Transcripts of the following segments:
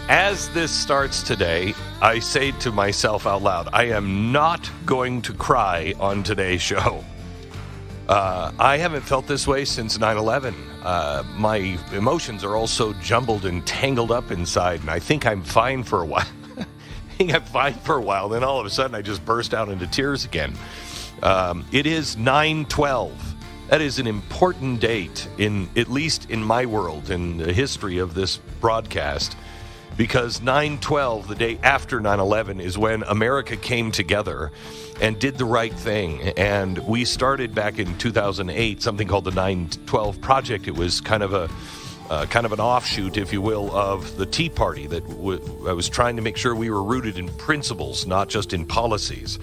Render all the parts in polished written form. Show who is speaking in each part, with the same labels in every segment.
Speaker 1: As this starts today, I say to myself out loud, I am not going to cry on today's show. I haven't felt this way since 9/11. My emotions are all so jumbled and tangled up inside, and I think I'm fine for a while. Then all of a sudden I just burst out into tears again. It is 9/12. That is an important date, at least in my world, in the history of this broadcast, because 9/12, the day after 9/11, is when America came together and did the right thing. And we started back in 2008 something called the 9/12 Project. It was kind of an offshoot, if you will, of the Tea Party that I was trying to make sure we were rooted in principles, not just in policies.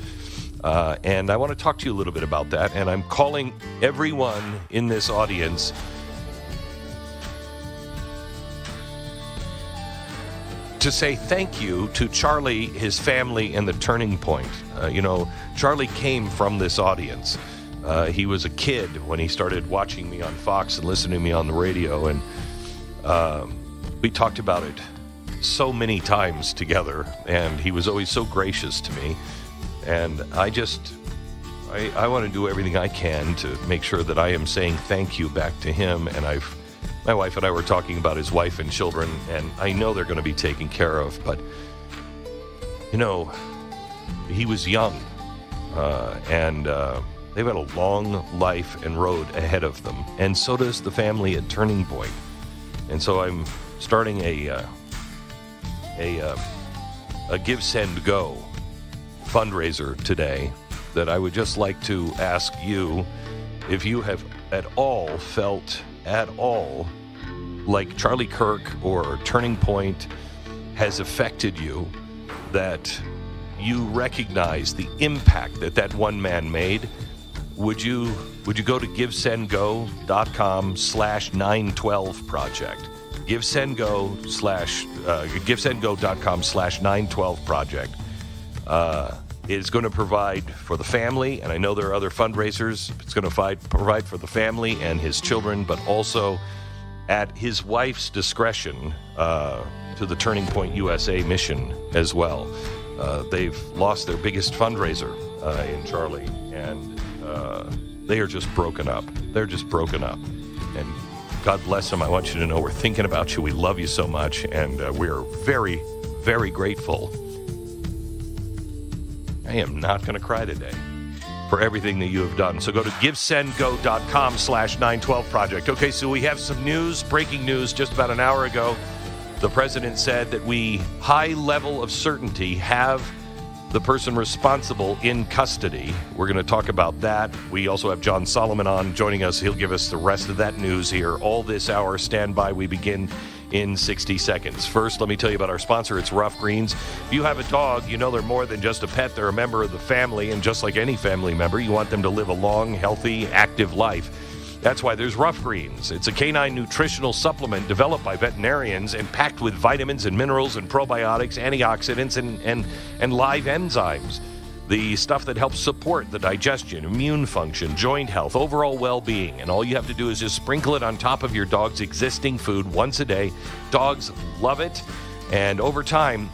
Speaker 1: And I want to talk to you a little bit about that. And I'm calling everyone in this audience to say thank you to Charlie, his family, and the Turning Point. Charlie came from this audience. He was a kid when he started watching me on Fox and listening to me on the radio, and we talked about it so many times together, and he was always so gracious to me. And I want to do everything I can to make sure that I am saying thank you back to him. And my wife and I were talking about his wife and children, and I know they're going to be taken care of. But, he was young, and they've had a long life and road ahead of them. And so does the family at Turning Point. And so I'm starting a Give, Send, Go fundraiser today that I would just like to ask you if you have at all felt like Charlie Kirk or Turning Point has affected you, that you recognize the impact that one man made. Would you go to givesendgo.com/912project? givesendgo.com/912project. Is going to provide for the family, and I know there are other fundraisers. It's going to provide for the family and his children, but also at his wife's discretion to the Turning Point USA mission as well. They've lost their biggest fundraiser in Charlie, and they are just broken up. They're just broken up. And God bless them. I want you to know we're thinking about you. We love you so much, and we're very, very grateful. I am not going to cry today for everything that you have done. So go to givesendgo.com/912project. Okay, so we have some news, breaking news just about an hour ago. The president said that we, high level of certainty, have the person responsible in custody. We're going to talk about that. We also have John Solomon on joining us. He'll give us the rest of that news here all this hour. Stand by. We begin in 60 seconds. First, let me tell you about our sponsor. It's Rough Greens. If you have a dog, you know they're more than just a pet. They're a member of the family, and just like any family member, you want them to live a long, healthy, active life. That's why there's Rough Greens. It's a canine nutritional supplement developed by veterinarians and packed with vitamins and minerals and probiotics, antioxidants, and live enzymes. The stuff that helps support the digestion, immune function, joint health, overall well-being. And all you have to do is just sprinkle it on top of your dog's existing food once a day. Dogs love it. And over time,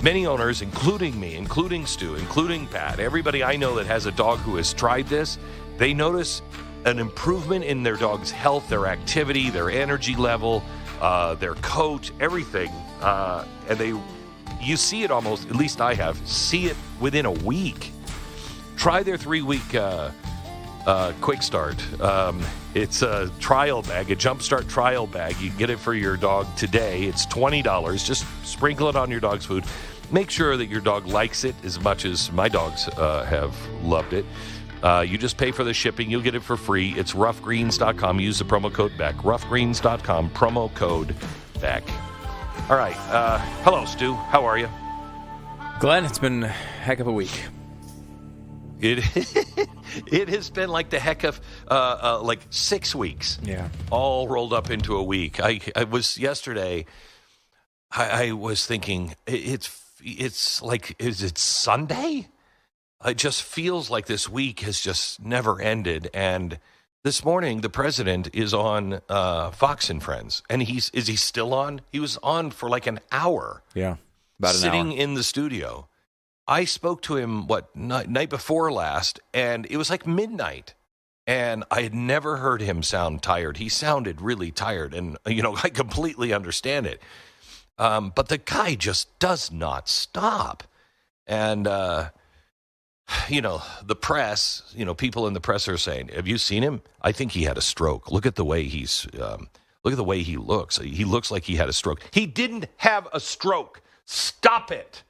Speaker 1: many owners, including me, including Stu, including Pat, everybody I know that has a dog who has tried this, they notice an improvement in their dog's health, their activity, their energy level, their coat, everything. And you see it almost, at least I have, see it within a week. Try their 3-week quick start. It's a trial bag, a Jumpstart trial bag. You can get it for your dog today. It's $20. Just sprinkle it on your dog's food. Make sure that your dog likes it as much as my dogs have loved it. You just pay for the shipping. You'll get it for free. It's roughgreens.com. Use the promo code BECK. Roughgreens.com, promo code BECK. All right. Hello, Stu. How are you?
Speaker 2: Glenn, it's been a heck of a week.
Speaker 1: It has been like the heck of like 6 weeks.
Speaker 2: Yeah.
Speaker 1: All rolled up into a week. I was yesterday. I was thinking it's like, is it Sunday? It just feels like this week has just never ended, and This morning, the president is on Fox and Friends, and is he still on? He was on for like an hour.
Speaker 2: Yeah, about an
Speaker 1: sitting
Speaker 2: hour.
Speaker 1: in the studio. I spoke to him, night before last, and it was like midnight. And I had never heard him sound tired. He sounded really tired, and, I completely understand it. But the guy just does not stop. And, the press, people in the press are saying, have you seen him? I think he had a stroke. Look at the way he looks. He looks like he had a stroke. He didn't have a stroke. Stop it.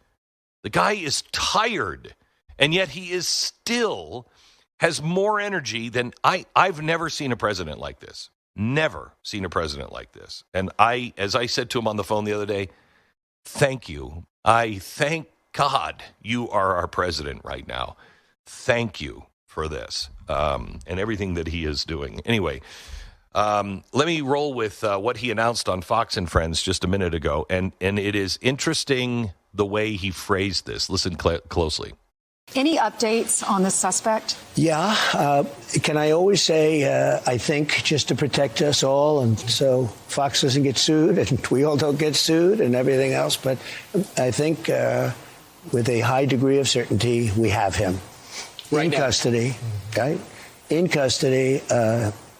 Speaker 1: The guy is tired, and yet he is still has more energy than I've never seen a president like this. Never seen a president like this. And as I said to him on the phone the other day, thank you. I thank God you are our president right now. Thank you for this and everything that he is doing. Anyway, let me roll with what he announced on Fox and Friends just a minute ago. And it is interesting the way he phrased this. Listen closely.
Speaker 3: Any updates on the suspect?
Speaker 4: Yeah. Can I always say, I think, just to protect us all, and so Fox doesn't get sued, and we all don't get sued, and everything else. But I think with a high degree of certainty, we have him in custody. Right? In custody.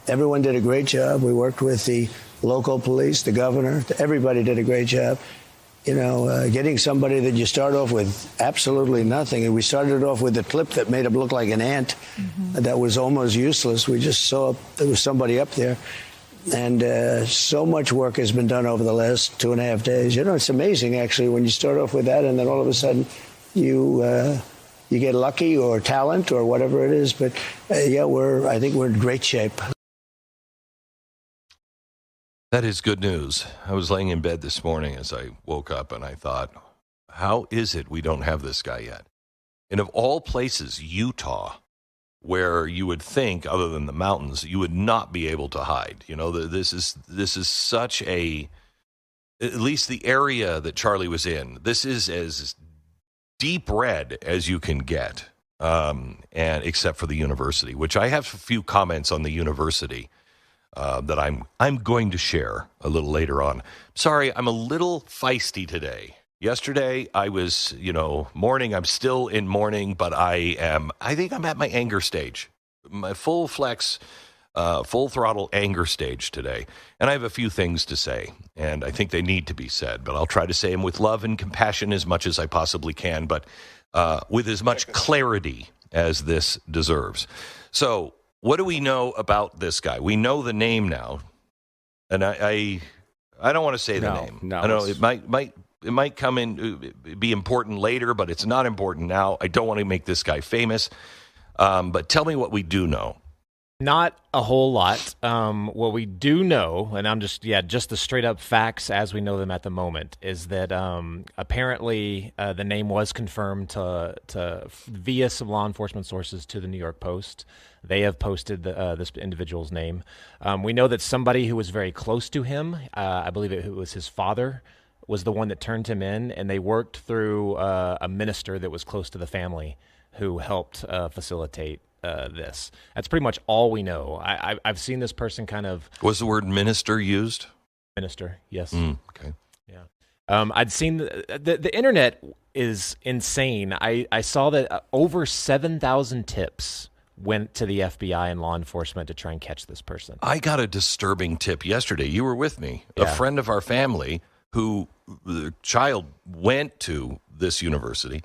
Speaker 4: Everyone did a great job. We worked with the local police, the governor. Everybody did a great job. Getting somebody that you start off with absolutely nothing. And we started off with a clip that made him look like an ant that was almost useless. We just saw there was somebody up there. And so much work has been done over the last 2.5 days. It's amazing, actually, when you start off with that and then all of a sudden you get lucky or talent or whatever it is. But, I think we're in great shape.
Speaker 1: That is good news. I was laying in bed this morning as I woke up, and I thought, how is it we don't have this guy yet? And of all places, Utah, where you would think, other than the mountains, you would not be able to hide. This is such a, at least the area that Charlie was in, this is as deep red as you can get, and except for the university, which I have a few comments on the university that I'm going to share a little later on. Sorry, I'm a little feisty today. Yesterday, I was, mourning. I'm still in mourning, but I think I'm at my anger stage, my full flex, full throttle anger stage today. And I have a few things to say, and I think they need to be said, but I'll try to say them with love and compassion as much as I possibly can, but with as much clarity as this deserves. So, what do we know about this guy? We know the name now, and I don't want to say the name.
Speaker 2: No,
Speaker 1: I know it might come in be important later, but it's not important now. I don't want to make this guy famous, but tell me what we do know.
Speaker 5: Not a whole lot. What we do know, and I'm just the straight up facts as we know them at the moment, is that apparently the name was confirmed to via some law enforcement sources to the New York Post. They have posted this individual's name. We know that somebody who was very close to him, I believe it was his father, was the one that turned him in, and they worked through a minister that was close to the family who helped facilitate this. That's pretty much all we know. I've seen this person kind of...
Speaker 1: Was the word minister used?
Speaker 5: Minister, yes.
Speaker 1: Okay.
Speaker 5: Yeah. I'd seen... The internet is insane. I saw that over 7,000 tips went to the FBI and law enforcement to try and catch this person.
Speaker 1: I got a disturbing tip yesterday. You were with me.
Speaker 5: Yeah.
Speaker 1: A friend of our family who the child went to this university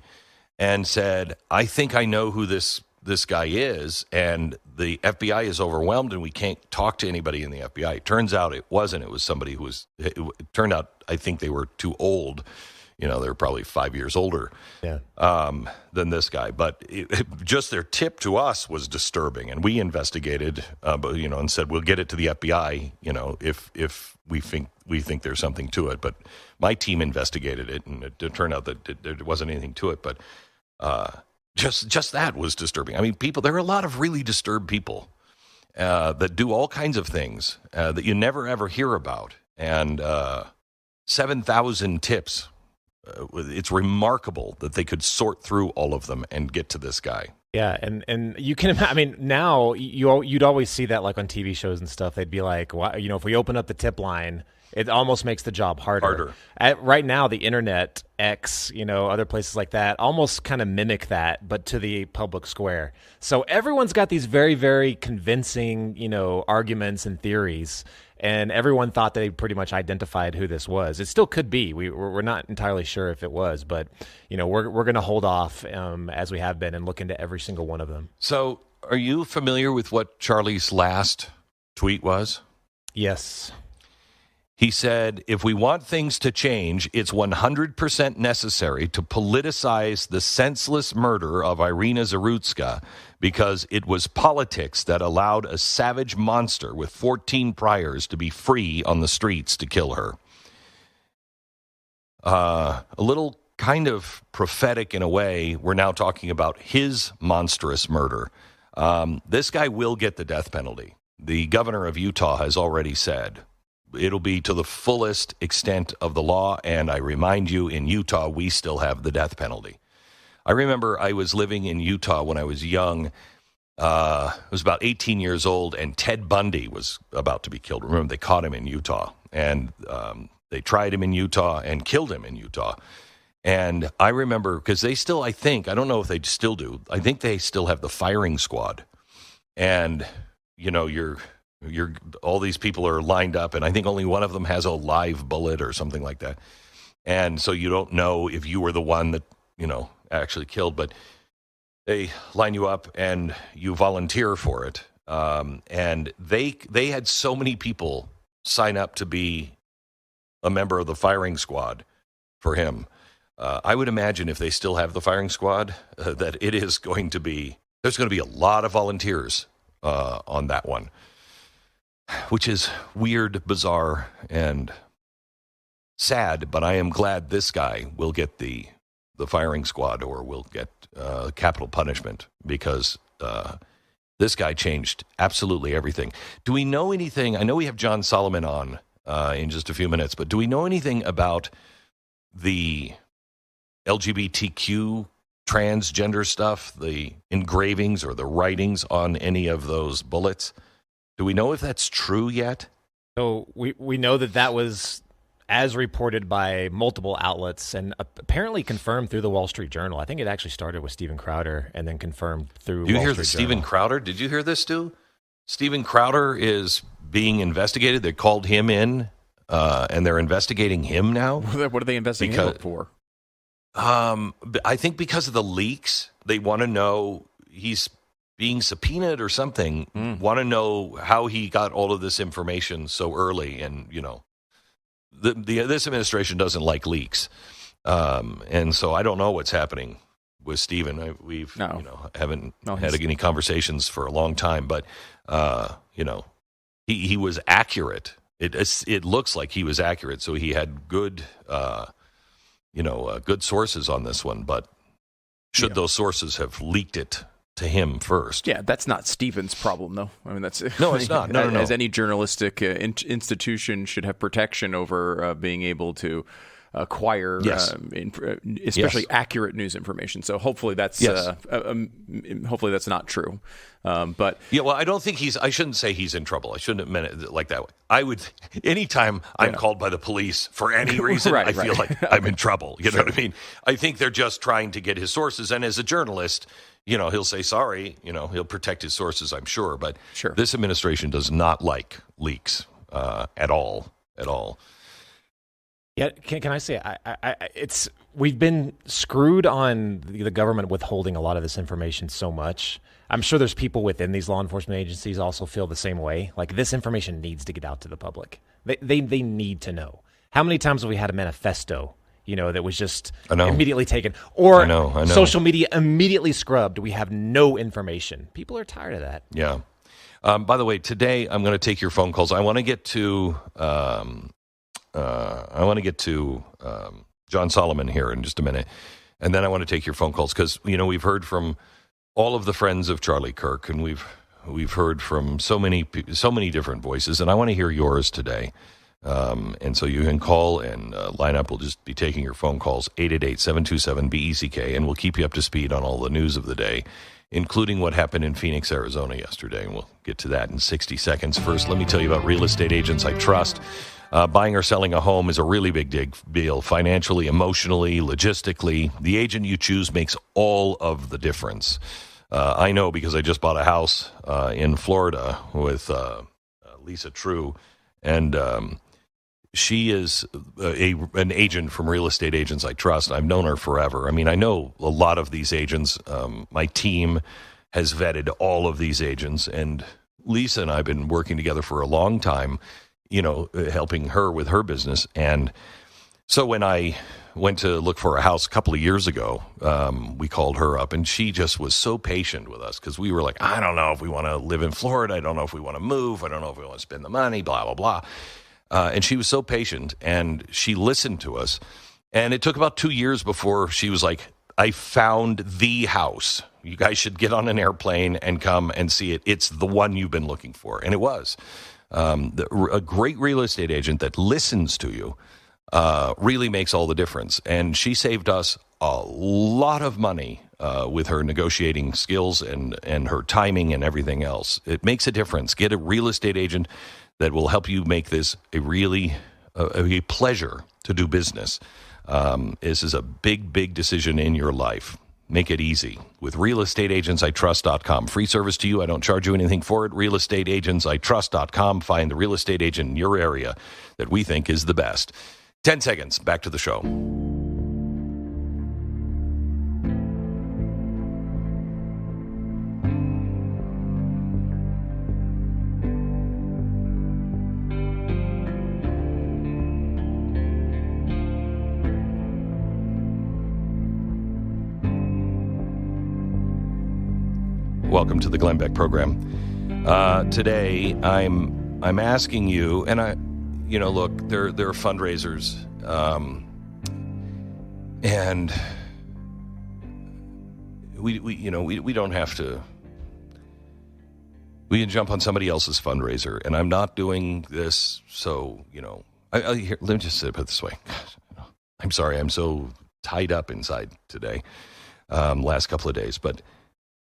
Speaker 1: and said, I think I know who this guy is, and the FBI is overwhelmed and we can't talk to anybody in the FBI. It turns out it wasn't. It was somebody who was, it turned out, I think they were too old. They were probably 5 years older than this guy. But just their tip to us was disturbing. And we investigated, and said, we'll get it to the FBI, if we think there's something to it. But my team investigated it, and it turned out that there wasn't anything to it. But just that was disturbing. I mean, there are a lot of really disturbed people that do all kinds of things that you never, ever hear about. And 7,000 tips. It's remarkable that they could sort through all of them and get to this guy.
Speaker 5: Yeah, and you can, I mean, now you'd always see that like on TV shows and stuff. They'd be like, well, if we open up the tip line, it almost makes the job harder. Right now, the internet, X, other places like that, almost kind of mimic that, but to the public square. So everyone's got these very, very convincing, arguments and theories. And everyone thought they pretty much identified who this was. It still could be. We're not entirely sure if it was, but we're going to hold off as we have been and look into every single one of them.
Speaker 1: So, are you familiar with what Charlie's last tweet was?
Speaker 5: Yes.
Speaker 1: He said, if we want things to change, it's 100% necessary to politicize the senseless murder of Irina Zarutska because it was politics that allowed a savage monster with 14 priors to be free on the streets to kill her. A little kind of prophetic in a way. We're now talking about his monstrous murder. This guy will get the death penalty. The governor of Utah has already said it'll be to the fullest extent of the law, and I remind you, in Utah, we still have the death penalty. I remember I was living in Utah when I was young. I was about 18 years old, and Ted Bundy was about to be killed. Remember, they caught him in Utah, and they tried him in Utah and killed him in Utah. And I remember, because they still, I don't know if they still do, I think they still have the firing squad. And, you're all these people are lined up, and I think only one of them has a live bullet or something like that. And so you don't know if you were the one that, actually killed, but they line you up and you volunteer for it. And they had so many people sign up to be a member of the firing squad for him. I would imagine if they still have the firing squad, that there's going to be a lot of volunteers on that one. Which is weird, bizarre, and sad, but I am glad this guy will get the firing squad or will get capital punishment because this guy changed absolutely everything. Do we know anything? I know we have John Solomon on in just a few minutes, but do we know anything about the LGBTQ transgender stuff, the engravings or the writings on any of those bullets? Do we know if that's true yet?
Speaker 5: So we know that was as reported by multiple outlets and apparently confirmed through the Wall Street Journal. I think it actually started with Steven Crowder and then confirmed through
Speaker 1: you
Speaker 5: Wall
Speaker 1: hear
Speaker 5: Street
Speaker 1: the
Speaker 5: Journal.
Speaker 1: Steven Crowder? Did you hear this, Stu? Steven Crowder is being investigated. They called him in, and they're investigating him now.
Speaker 2: What are they investigating him for?
Speaker 1: I think because of the leaks, they want to know he's being subpoenaed or something, want to know how he got all of this information so early. And, this administration doesn't like leaks. And so I don't know what's happening with Stephen. Haven't had any conversations for a long time, but, he was accurate. It looks like he was accurate. So he had good, good sources on this one, but should those sources have leaked it to him first?
Speaker 2: Yeah, that's not Stephen's problem, though. I mean, that's
Speaker 1: no, it's not. No.
Speaker 2: As any journalistic institution should have protection over being able to acquire, especially accurate news information. So hopefully that's hopefully that's not true. But
Speaker 1: I don't think I shouldn't say he's in trouble. I shouldn't have meant it like that way. I would, anytime I'm called by the police for any reason, I feel like I'm in trouble. You know what I mean? I think they're just trying to get his sources. And as a journalist, he'll say sorry. He'll protect his sources, I'm sure. But this administration does not like leaks at all.
Speaker 5: Yeah, can I say we've been screwed on the government withholding a lot of this information so much. I'm sure there's people within these law enforcement agencies also feel the same way. Like, this information needs to get out to the public. They need to know. How many times have we had a manifesto, that was just immediately taken, or
Speaker 1: I know.
Speaker 5: social media immediately scrubbed? We have no information. People are tired of that.
Speaker 1: Yeah. By the way, today I'm going to take your phone calls. I want to get to John Solomon here in just a minute, and then I want to take your phone calls because we've heard from all of the friends of Charlie Kirk, and we've heard from so many different voices, and I want to hear yours today. And so you can call and line up. We'll just be taking your phone calls, 888-727-BECK, and we'll keep you up to speed on all the news of the day, including what happened in Phoenix, Arizona yesterday. And we'll get to that in 60 seconds. First, let me tell you about Real Estate Agents I Trust. Buying or selling a home is a really big deal, financially, emotionally, logistically. The agent you choose makes all of the difference. I know because I just bought a house in Florida with Lisa True, and she is an agent from Real Estate Agents I Trust. I've known her forever. I mean, I know a lot of these agents. My team has vetted all of these agents, and Lisa and I have been working together for a long time, helping her with her business. And so when I went to look for a house a couple of years ago, we called her up, and she just was so patient with us because we were like, I don't know if we want to live in Florida. I don't know if we want to move. I don't know if we want to spend the money, blah, blah, blah. And she was so patient, and she listened to us. And it took about 2 years before she was like, I found the house. You guys should get on an airplane and come and see it. It's the one you've been looking for. And it was. A great real estate agent that listens to you really makes all the difference. And she saved us a lot of money with her negotiating skills and her timing and everything else. It makes a difference. Get a real estate agent that will help you make this a pleasure to do business. This is a big decision in your life. Make it easy with realestateagentsitrust.com. Free service to you. I don't charge you anything for it. Realestateagentsitrust.com. Find the real estate agent in your area that we think is the best. 10 seconds. Back to the show. Welcome to the Glenn Beck Program. Today, I'm asking you, and look, there are fundraisers, and we don't have to. We can jump on somebody else's fundraiser, and I'm not doing this. So let me just put it this way. I'm sorry, I'm so tied up inside today, last couple of days, but.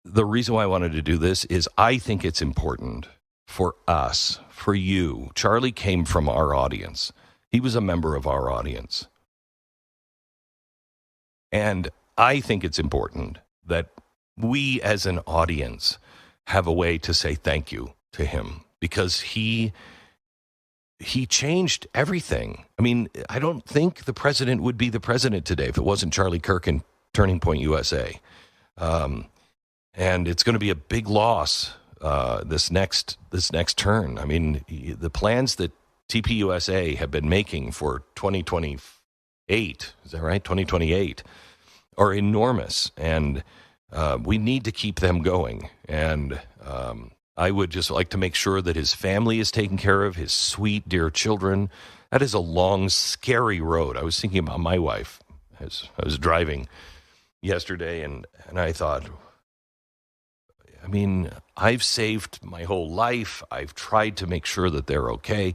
Speaker 1: The reason why I wanted to do this is I think it's important for us, for you. Charlie came from our audience. He was a member of our audience. And I think it's important that we as an audience have a way to say thank you to him because he changed everything. I mean, I don't think the president would be the president today if it wasn't Charlie Kirk and Turning Point USA. And it's going to be a big loss this next turn. I mean, the plans that TPUSA have been making for 2028, is that right? 2028 are enormous, and we need to keep them going. And I would just like to make sure that his family is taken care of, his sweet, dear children. That is a long, scary road. I was thinking about my wife as I was driving yesterday, and I thought, I mean, I've saved my whole life. I've tried to make sure that they're okay.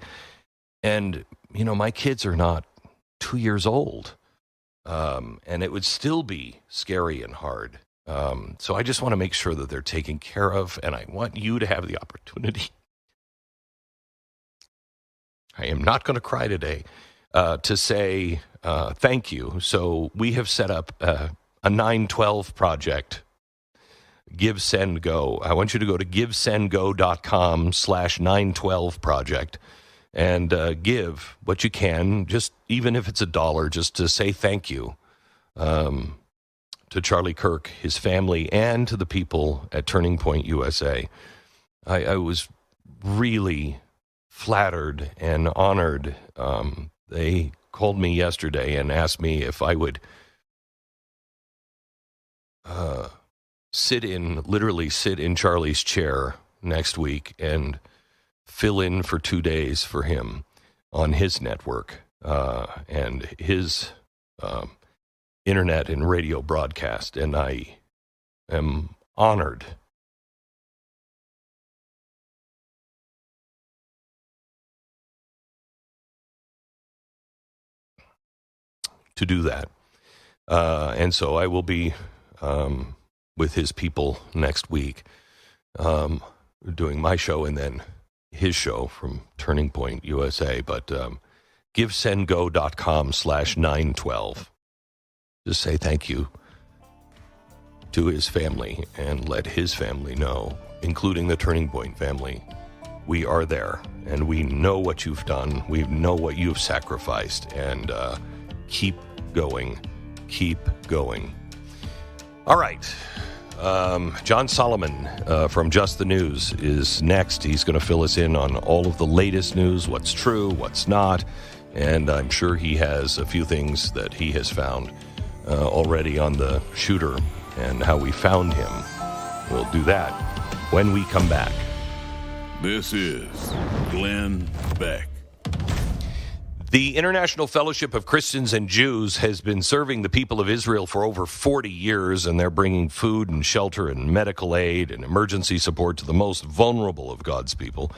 Speaker 1: And, my kids are not 2 years old. And it would still be scary and hard. So I just want to make sure that they're taken care of. And I want you to have the opportunity. I am not going to cry today to say thank you. So we have set up a 912 project. Give, Send, Go. I want you to go to givesendgo.com/912 project and give what you can, just even if it's $1, just to say thank you to Charlie Kirk, his family, and to the people at Turning Point USA. I was really flattered and honored. They called me yesterday and asked me if I would literally sit in Charlie's chair next week and fill in for 2 days for him on his network and his internet and radio broadcast. And I am honored. to do that. And so I will be with his people next week, doing my show and then his show from Turning Point USA. But givesendgo.com/912. Just say thank you to his family and let his family know, including the Turning Point family, we are there and we know what you've done. We know what you've sacrificed, and keep going. Keep going. All right. John Solomon from Just the News is next. He's going to fill us in on all of the latest news, what's true, what's not, and I'm sure he has a few things that he has found already on the shooter and how we found him. We'll do that when we come back.
Speaker 6: This is Glenn Beck.
Speaker 1: The International Fellowship of Christians and Jews has been serving the people of Israel for over 40 years, and they're bringing food and shelter and medical aid and emergency support to the most vulnerable of God's people.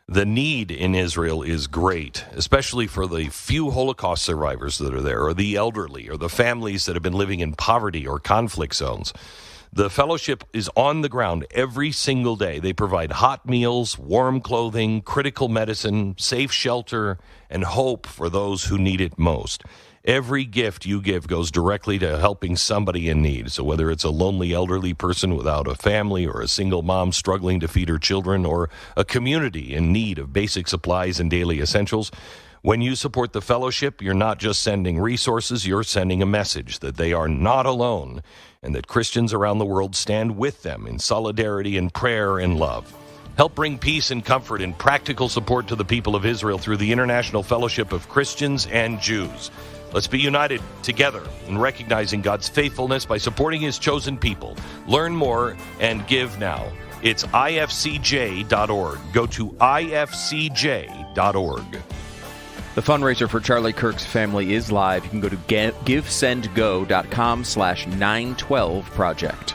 Speaker 1: The need in Israel is great, especially for the few Holocaust survivors that are there, or the elderly, or the families that have been living in poverty or conflict zones. The fellowship is on the ground every single day. They provide hot meals, warm clothing, critical medicine, safe shelter, and hope for those who need it most. Every gift you give goes directly to helping somebody in need. So whether it's a lonely elderly person without a family, or a single mom struggling to feed her children, or a community in need of basic supplies and daily essentials, when you support the fellowship, you're not just sending resources, you're sending a message that they are not alone, and that Christians around the world stand with them in solidarity and prayer and love. Help bring peace and comfort and practical support to the people of Israel through the International Fellowship of Christians and Jews. Let's be united together in recognizing God's faithfulness by supporting his chosen people. Learn more and give now. It's ifcj.org. Go to ifcj.org.
Speaker 2: The fundraiser for Charlie Kirk's family is live. You can go to givesendgo.com/912project.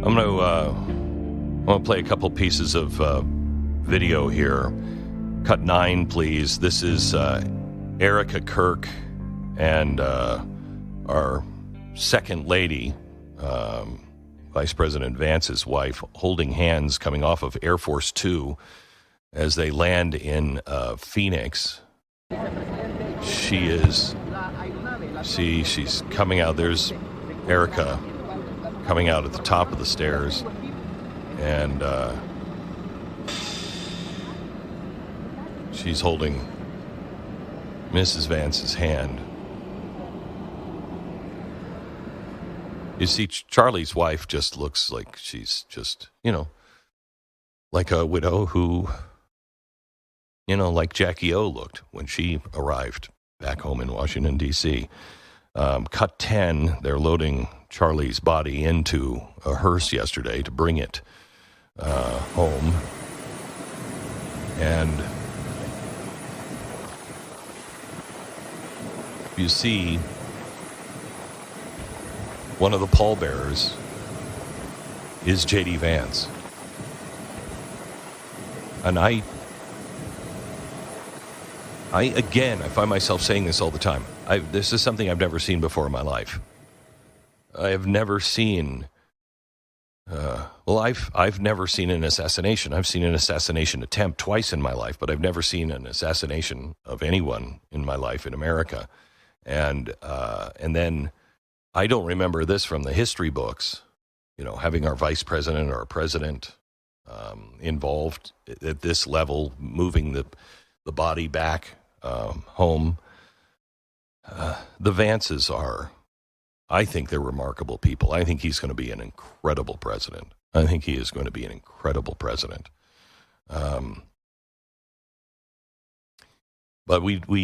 Speaker 1: I'm going to play a couple pieces of video here. Cut 9, please. This is Erica Kirk and our second lady, Vice President Vance's wife, holding hands coming off of Air Force 2 as they land in Phoenix. She's coming out. There's Erica coming out at the top of the stairs, and she's holding Mrs. Vance's hand. You see, Charlie's wife just looks like she's just, like a widow who, like Jackie O looked when she arrived back home in Washington, D.C. Cut 10, they're loading Charlie's body into a hearse yesterday to bring it home. And you see one of the pallbearers is J.D. Vance. And I find myself saying this all the time. This is something I've never seen before in my life. I have never seen, I've never seen an assassination. I've seen an assassination attempt twice in my life, but I've never seen an assassination of anyone in my life in America. And then I don't remember this from the history books, having our vice president or our president involved at this level, moving the body back home. The Vances are, I think they're remarkable people. I think he's going to be an incredible president. I think he is going to be an incredible president. But we with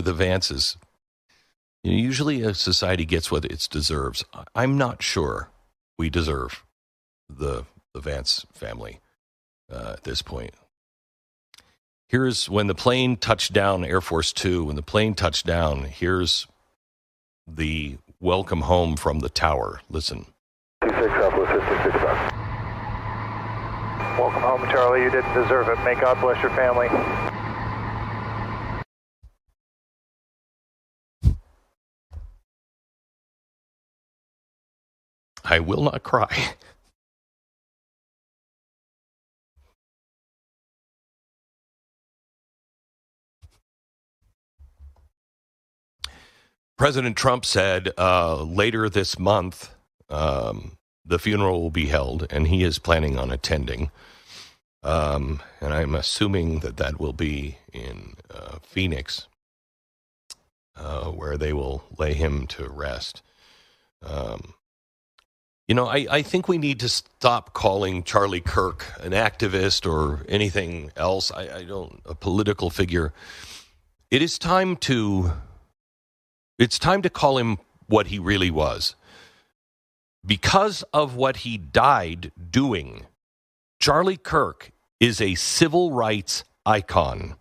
Speaker 1: the Vances, usually a society gets what it deserves. I'm not sure we deserve the Vance family at this point. Here's when the plane touched down, Air Force Two. When the plane touched down, here's the welcome home from the tower. Listen.
Speaker 7: 26 Southwest 56 up. Welcome home, Charlie. You didn't deserve it. May God bless your family.
Speaker 1: I will not cry. President Trump said later this month the funeral will be held, and he is planning on attending. And I'm assuming that will be in Phoenix, where they will lay him to rest. I think we need to stop calling Charlie Kirk an activist or anything else. A political figure. It's time to call him what he really was. Because of what he died doing, Charlie Kirk is a civil rights icon.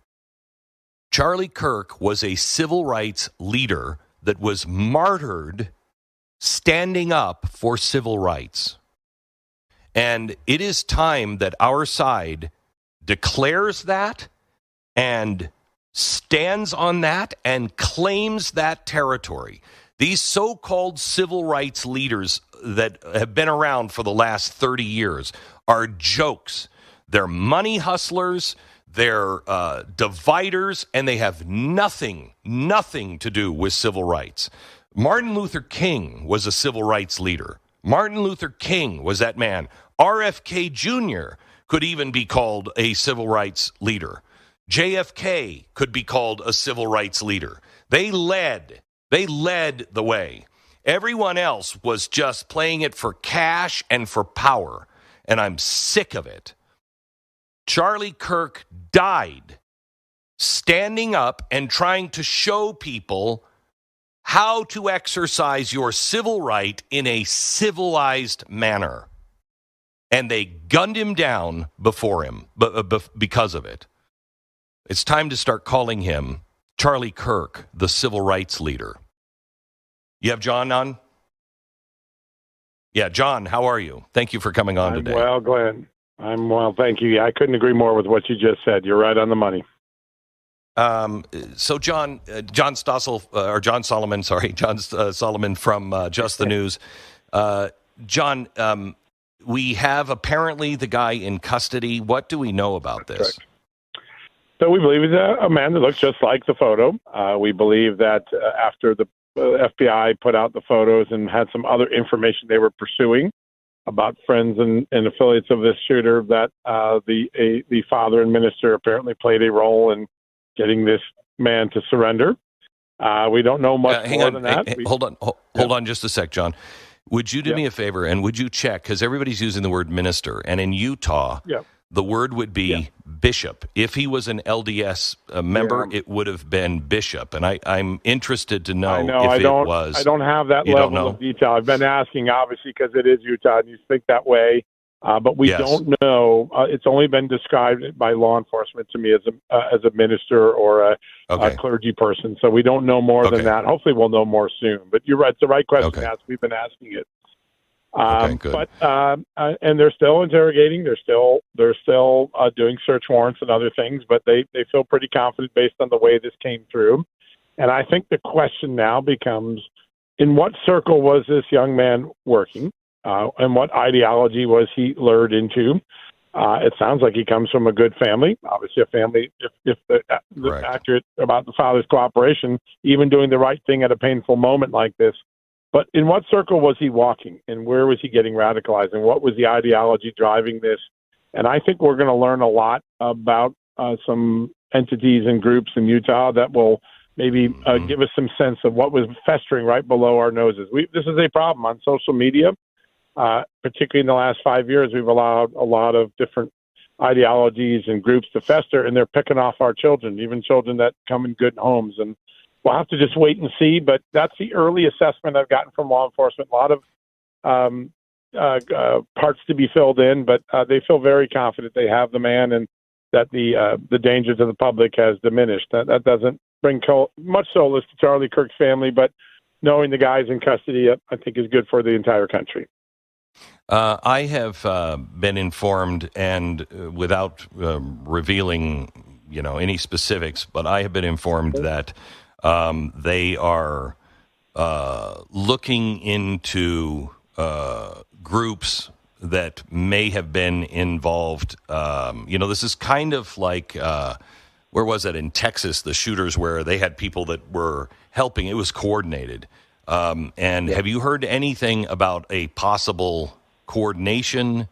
Speaker 1: Charlie Kirk was a civil rights leader that was martyred standing up for civil rights. And it is time that our side declares that and stands on that and claims that territory. These so-called civil rights leaders that have been around for the last 30 years are jokes. They're money hustlers, they're dividers, and they have nothing to do with civil rights. Martin Luther King was a civil rights leader. Martin Luther King was that man. RFK Jr. could even be called a civil rights leader. JFK could be called a civil rights leader. They led the way. Everyone else was just playing it for cash and for power, and I'm sick of it. Charlie Kirk died standing up and trying to show people how to exercise your civil right in a civilized manner. And they gunned him down before him because of it. It's time to start calling him Charlie Kirk, the civil rights leader. You have John on? Yeah, John, how are you? Thank you for coming on today.
Speaker 8: Well, Glenn, I'm well, thank you. I couldn't agree more with what you just said. You're right on the money.
Speaker 1: So John Solomon from Just the News. John, we have apparently the guy in custody. What do we know about this?
Speaker 8: Correct. So we believe he's a man that looks just like the photo. We believe that after the FBI put out the photos and had some other information they were pursuing about friends and affiliates of this shooter, that the father and minister apparently played a role in getting this man to surrender. We don't know much more than that.
Speaker 1: Hold on just a sec, John. Would you do me a favor and would you check, because everybody's using the word minister, and in Utah, the word would be bishop. If he was an LDS member, it would have been bishop. And I'm interested to know if it was.
Speaker 8: I don't have that level of detail. I've been asking, obviously, because it is Utah, and you think that way. But we don't know. It's only been described by law enforcement to me as a minister or a clergy person. So we don't know more than that. Hopefully we'll know more soon. But you're right. It's the right question to ask. We've been asking it.
Speaker 1: Good.
Speaker 8: But and they're still interrogating. They're still doing search warrants and other things. But they feel pretty confident based on the way this came through. And I think the question now becomes, in what circle was this young man working? And what ideology was he lured into? It sounds like he comes from a good family, obviously a family, if accurate about the father's cooperation, even doing the right thing at a painful moment like this. But in what circle was he walking, and where was he getting radicalized, and what was the ideology driving this? And I think we're going to learn a lot about some entities and groups in Utah that will maybe give us some sense of what was festering right below our noses. This is a problem on social media. Particularly in the last 5 years, we've allowed a lot of different ideologies and groups to fester, and they're picking off our children, even children that come in good homes. And we'll have to just wait and see. But that's the early assessment I've gotten from law enforcement. A lot of parts to be filled in, but they feel very confident they have the man and that the danger to the public has diminished. That doesn't bring much solace to Charlie Kirk's family, but knowing the guy's in custody, I think, is good for the entire country.
Speaker 1: I have been informed, and without revealing, any specifics, but I have been informed that they are looking into groups that may have been involved. This is kind of like, where was it in Texas, the shooters where they had people that were helping. It was coordinated. Have you heard anything about a possible coordination,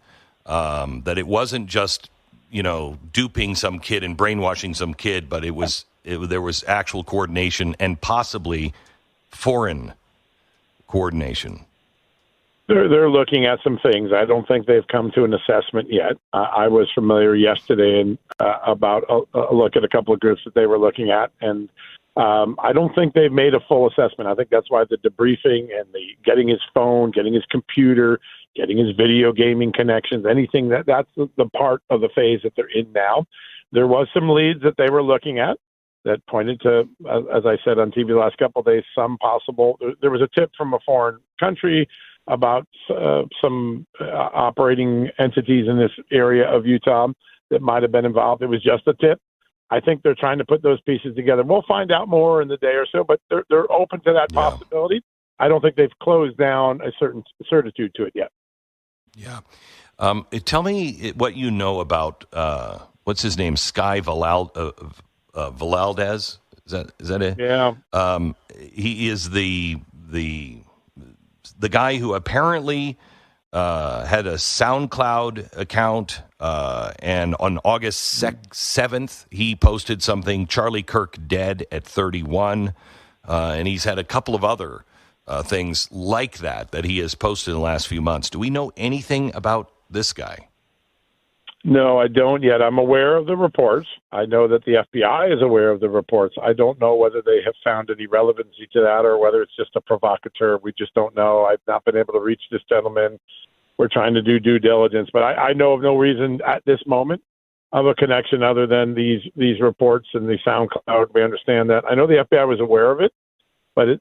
Speaker 1: that it wasn't just, duping some kid and brainwashing some kid, but there was actual coordination and possibly foreign coordination?
Speaker 8: They're looking at some things. I don't think they've come to an assessment yet. I was familiar yesterday and about a look at a couple of groups that they were looking at, and I don't think they've made a full assessment. I think that's why the debriefing and the getting his phone, getting his computer, getting his video gaming connections, anything that's the part of the phase that they're in now. There was some leads that they were looking at that pointed to, as I said on TV the last couple of days, some possible. There was a tip from a foreign country about some operating entities in this area of Utah that might have been involved. It was just a tip. I think they're trying to put those pieces together. We'll find out more in the day or so, but they're open to that possibility. I don't think they've closed down a certain certitude to it yet.
Speaker 1: Yeah. Tell me what you know about, what's his name, Sky Valaldez? Is that it?
Speaker 8: Yeah.
Speaker 1: He is the guy who apparently had a SoundCloud account, and on August 7th, he posted something, Charlie Kirk dead at 31, and he's had a couple of other things like that he has posted in the last few months. Do we know anything about this guy?
Speaker 8: No, I don't yet. I'm aware of the reports. I know that the FBI is aware of the reports. I don't know whether they have found any relevancy to that or whether it's just a provocateur. We just don't know. I've not been able to reach this gentleman. We're trying to do due diligence, but I know of no reason at this moment of a connection other than these reports and the SoundCloud. We understand that. I know the FBI was aware of it, but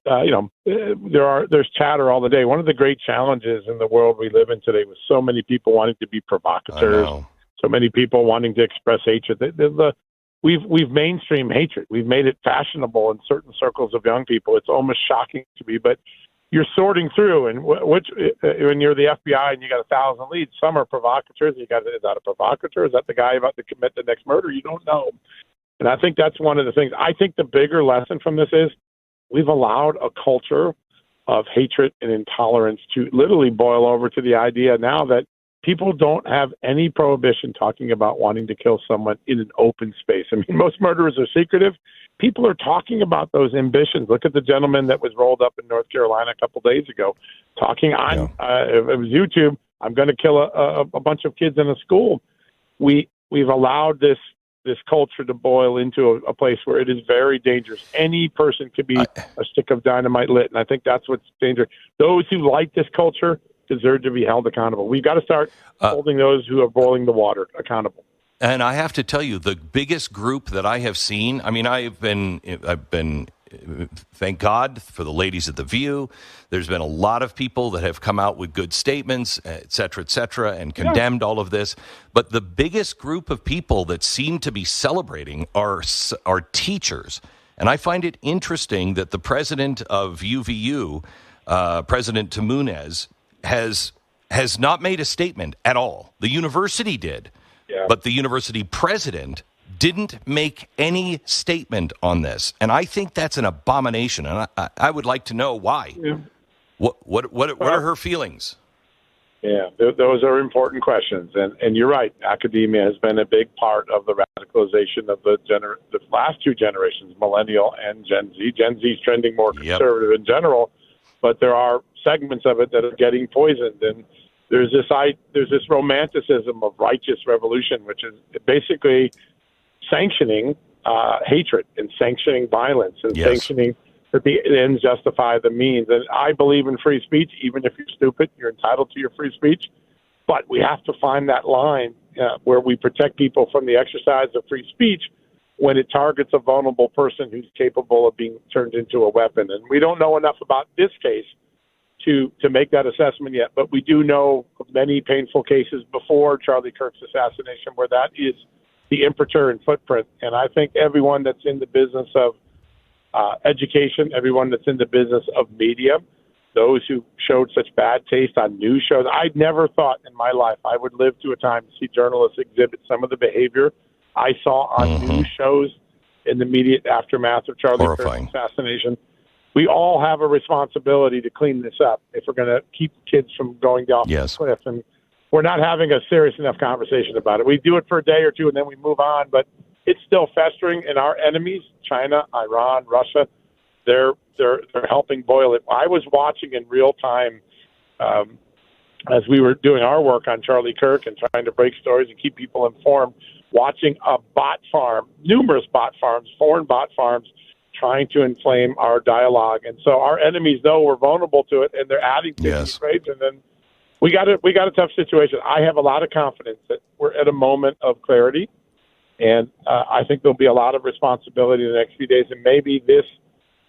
Speaker 8: there's chatter all the day. One of the great challenges in the world we live in today with so many people wanting to be provocateurs, so many people wanting to express hatred. We've mainstream hatred. We've made it fashionable in certain circles of young people. It's almost shocking to me, but you're sorting through, and when you're the FBI and you got 1,000 leads, some are provocateurs. Is that a provocateur? Is that the guy about to commit the next murder? You don't know. And I think that's one of the things. I think the bigger lesson from this is we've allowed a culture of hatred and intolerance to literally boil over to the idea now that people don't have any prohibition talking about wanting to kill someone in an open space. I mean, most murderers are secretive. People are talking about those ambitions. Look at the gentleman that was rolled up in North Carolina a couple days ago, talking on it was YouTube. I'm going to kill a bunch of kids in a school. We've allowed this culture to boil into a place where it is very dangerous. Any person could be a stick of dynamite lit, and I think that's what's dangerous. Those who like this culture deserve to be held accountable. We've got to start holding those who are boiling the water accountable.
Speaker 1: And I have to tell you, the biggest group that I have seen, I mean, I've been, thank God for the ladies at The View. There's been a lot of people that have come out with good statements, et cetera, and condemned all of this. But the biggest group of people that seem to be celebrating are teachers. And I find it interesting that the president of UVU, President Tamunez, has not made a statement at all. The university did. Yeah. But the university president didn't make any statement on this, and I think that's an abomination. And I would like to know why. Yeah. What are her feelings?
Speaker 8: Yeah, those are important questions, and you're right. Academia has been a big part of the radicalization of the last two generations, millennial and Gen Z. Gen Z is trending more conservative in general, but there are segments of it that are getting poisoned, and there's this romanticism of righteous revolution, which is basically sanctioning hatred and sanctioning violence and sanctioning that the ends justify the means. And I believe in free speech. Even if you're stupid, you're entitled to your free speech. But we have to find that line where we protect people from the exercise of free speech when it targets a vulnerable person who's capable of being turned into a weapon. And we don't know enough about this case to make that assessment yet, but we do know of many painful cases before Charlie Kirk's assassination where that is the imprimatur and footprint. And I think everyone that's in the business of education, everyone that's in the business of media, those who showed such bad taste on news shows. I never thought in my life I would live to a time to see journalists exhibit some of the behavior I saw on news shows in the immediate aftermath of Charlie Kirk's assassination. We all have a responsibility to clean this up if we're going to keep kids from going off the cliff. And we're not having a serious enough conversation about it. We do it for a day or two and then we move on, but it's still festering, and our enemies, China, Iran, Russia, they're helping boil it. I was watching in real time as we were doing our work on Charlie Kirk and trying to break stories and keep people informed, watching a bot farm, numerous bot farms, foreign bot farms, trying to inflame our dialogue. And so our enemies know we're vulnerable to it, and they're adding to these rates. And then we got a tough situation. I have a lot of confidence that we're at a moment of clarity. And I think there'll be a lot of responsibility in the next few days. And maybe this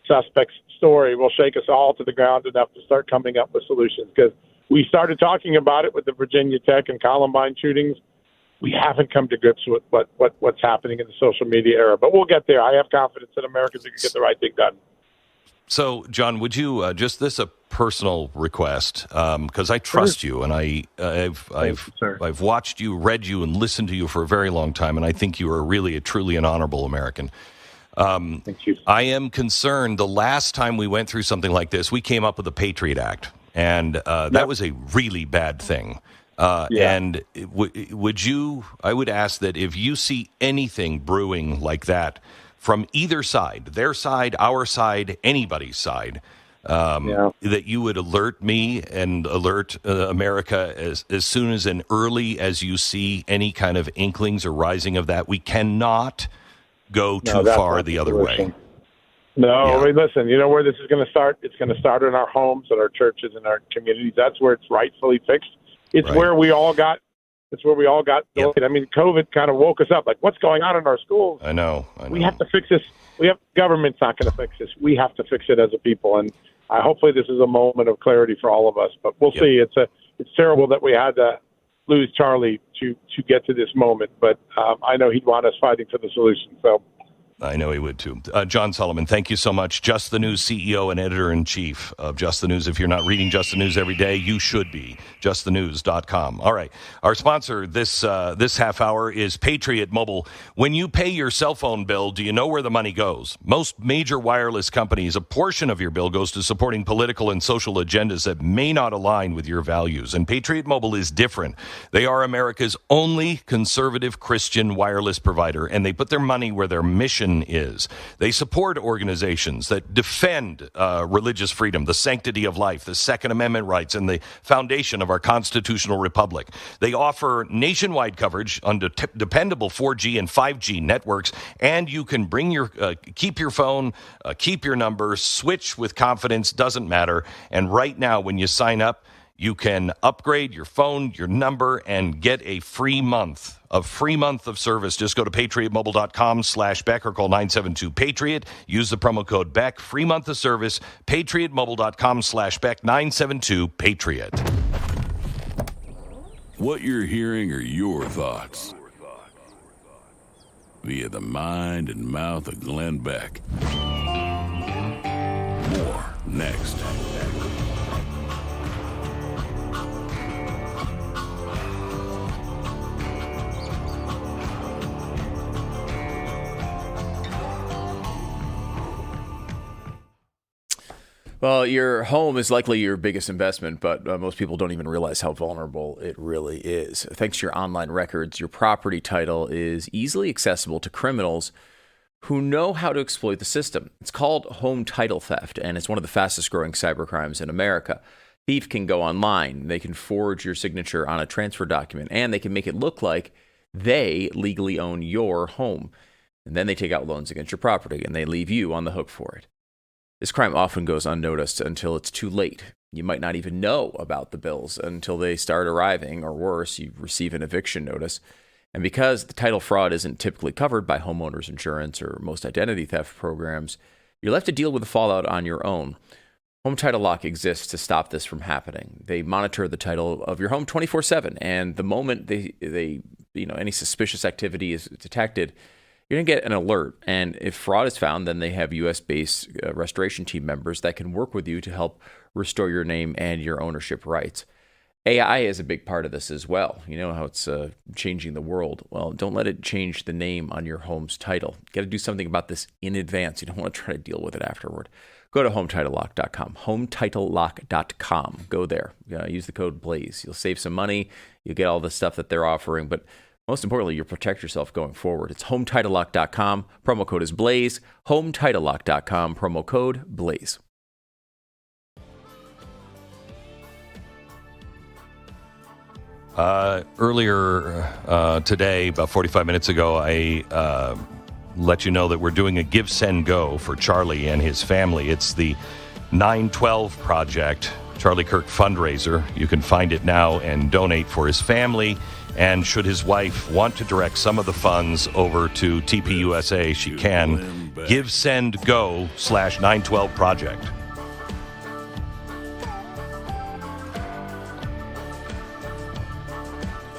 Speaker 8: suspect's story will shake us all to the ground enough to start coming up with solutions. Because we started talking about it with the Virginia Tech and Columbine shootings. We haven't come to grips with what's happening in the social media era. But we'll get there. I have confidence that Americans can get the right thing done.
Speaker 1: So, John, would you a personal request, because I trust you, and I've watched you, read you, and listened to you for a very long time, and I think you are really, truly an honorable American.
Speaker 8: Thank you.
Speaker 1: I am concerned. The last time we went through something like this, we came up with the Patriot Act, and that was a really bad thing. And I would ask that if you see anything brewing like that from either side, their side, our side, anybody's side, that you would alert me and alert America as soon as and early as you see any kind of inklings or rising of that. We cannot go too far the other way.
Speaker 8: No, I mean, listen, you know where this is going to start? It's going to start in our homes, in our churches, in our communities. That's where it's rightfully fixed. It's where we all got. It's where we all got delayed. I mean, COVID kind of woke us up. Like, what's going on in our schools?
Speaker 1: I know.
Speaker 8: We have to fix this. Government's not going to fix this. We have to fix it as a people. And hopefully, this is a moment of clarity for all of us. But we'll see. It's terrible that we had to lose Charlie to get to this moment. But I know he'd want us fighting for the solution. So.
Speaker 1: I know he would, too. John Solomon, thank you so much. Just the News CEO and editor-in-chief of Just the News. If you're not reading Just the News every day, you should be. JustTheNews.com. All right. Our sponsor this half hour is Patriot Mobile. When you pay your cell phone bill, do you know where the money goes? Most major wireless companies, a portion of your bill goes to supporting political and social agendas that may not align with your values. And Patriot Mobile is different. They are America's only conservative Christian wireless provider, and they put their money where their mission is. They support organizations that defend religious freedom, the sanctity of life, the Second Amendment rights, and the foundation of our constitutional republic. They offer nationwide coverage on dependable 4G and 5G networks, and you can keep your phone, keep your number, switch with confidence, doesn't matter. And right now, when you sign up, you can upgrade your phone, your number, and get a free month of service. Just go to patriotmobile.com/Beck or call 972-PATRIOT. Use the promo code Beck. Free month of service. patriotmobile.com/Beck. 972-PATRIOT.
Speaker 6: What you're hearing are your thoughts via the mind and mouth of Glenn Beck. More next.
Speaker 2: Well, your home is likely your biggest investment, but most people don't even realize how vulnerable it really is. Thanks to your online records, your property title is easily accessible to criminals who know how to exploit the system. It's called home title theft, and it's one of the fastest growing cybercrimes in America. Thief can go online, they can forge your signature on a transfer document, and they can make it look like they legally own your home. And then they take out loans against your property, and they leave you on the hook for it. This crime often goes unnoticed until it's too late. You might not even know about the bills until they start arriving, or worse, you receive an eviction notice. And because the title fraud isn't typically covered by homeowners insurance or most identity theft programs, you're left to deal with the fallout on your own. Home Title Lock exists to stop this from happening. They monitor the title of your home 24/7, and the moment any suspicious activity is detected, you're going to get an alert. And if fraud is found, then they have U.S.-based restoration team members that can work with you to help restore your name and your ownership rights. AI is a big part of this as well. You know how it's changing the world. Well, don't let it change the name on your home's title. You got to do something about this in advance. You don't want to try to deal with it afterward. Go to HomeTitleLock.com. HomeTitleLock.com. Go there. Use the code BLAZE. You'll save some money. You'll get all the stuff that they're offering, but most importantly, you'll protect yourself going forward. It's HomeTitleLock.com. Promo code is BLAZE. HomeTitleLock.com. Promo code BLAZE.
Speaker 1: Earlier today, about 45 minutes ago, I let you know that we're doing a Give, Send, Go for Charlie and his family. It's the 912 Project, Charlie Kirk fundraiser. You can find it now and donate for his family. And should his wife want to direct some of the funds over to TPUSA, she can. Give, Send, Go /912 Project.